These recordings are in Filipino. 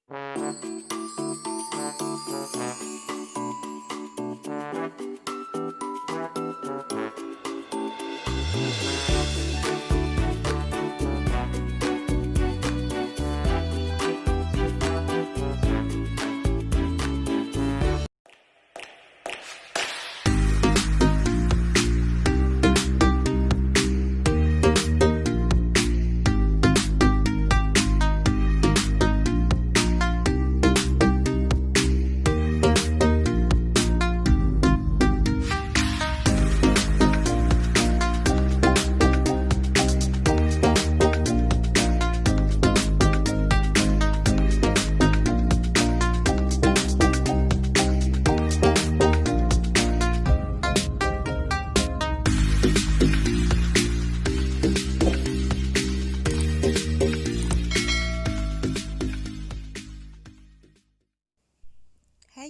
Hi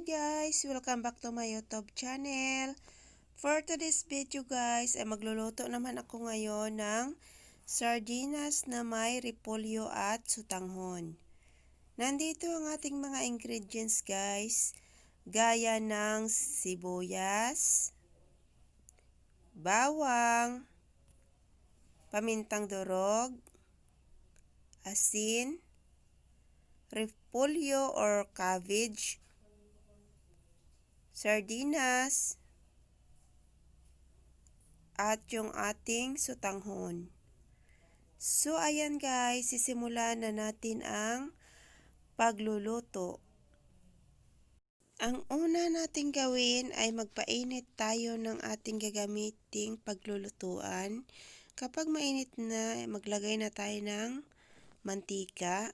guys! Welcome back to my YouTube channel. For today's video guys, ay magluluto naman ako ngayon ng sardinas na may repolyo at sotanghon. Nandito ang ating mga ingredients guys, gaya ng sibuyas, bawang, pamintang durog, asin, repolyo or cabbage, sardinas, at yung ating sotanghon. So, ayan guys, sisimulan na natin ang pagluluto. Ang una nating gawin ay magpainit tayo ng ating gagamiting paglulutuan. Kapag mainit na, maglagay na tayo ng mantika.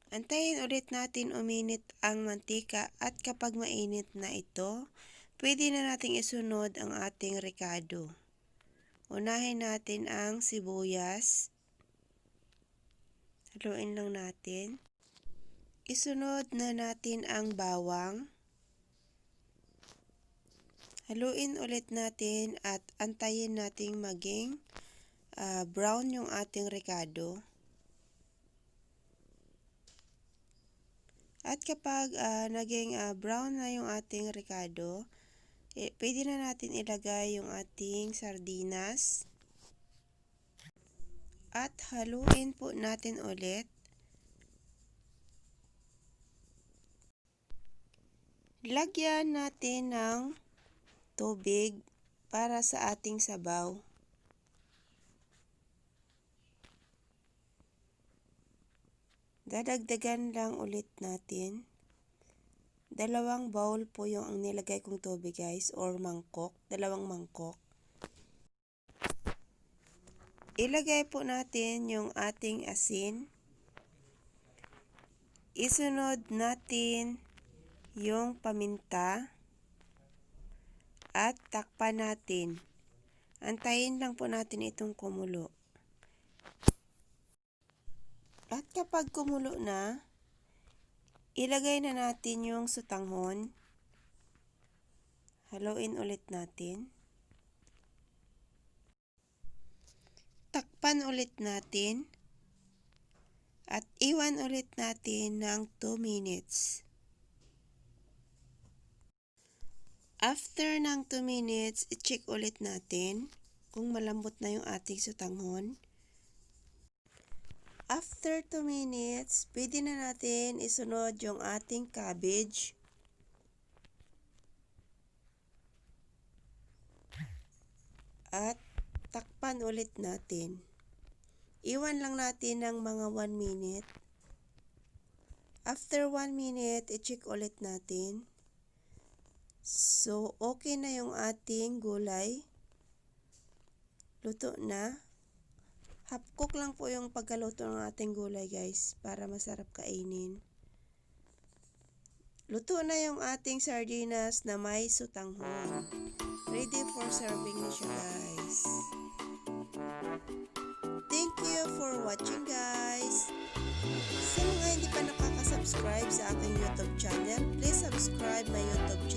Antayin ulit natin uminit ang mantika at kapag mainit na ito, pwede na nating isunod ang ating rekado. Unahin natin ang sibuyas. Haluin lang natin. Isunod na natin ang bawang. Haluin ulit natin at antayin nating maging brown yung ating rekado. At kapag naging brown na yung ating rekado, pwede na natin ilagay yung ating sardinas. At haluin po natin ulit. Lagyan natin ng tubig para sa ating sabaw. Dadagdagan lang ulit natin. 2 bowl po yung ang nilagay kong tubig guys, or mangkok, 2 mangkok. Ilagay po natin yung ating asin. Isunod natin yung paminta. At takpan natin. Antayin lang po natin itong kumulo. At kapag kumulo na, ilagay na natin yung sotanghon. Haluin ulit natin. Takpan ulit natin. At iwan ulit natin ng 2 minutes. After ng 2 minutes, i-check ulit natin kung malambot na yung ating sotanghon. After 2 minutes, pwede na natin isunod yung ating cabbage. At takpan ulit natin. Iwan lang natin ng mga 1 minute. After 1 minute, i-check ulit natin. So, okay na yung ating gulay. Luto na. Half cook lang po yung pagkaluto ng ating gulay guys, para masarap kainin. Luto na yung ating sardinas na may sotanghon. Ready for serving na siya guys. Thank you for watching guys. Sa mga hindi pa nakaka-subscribe sa aking YouTube channel, please subscribe my YouTube channel.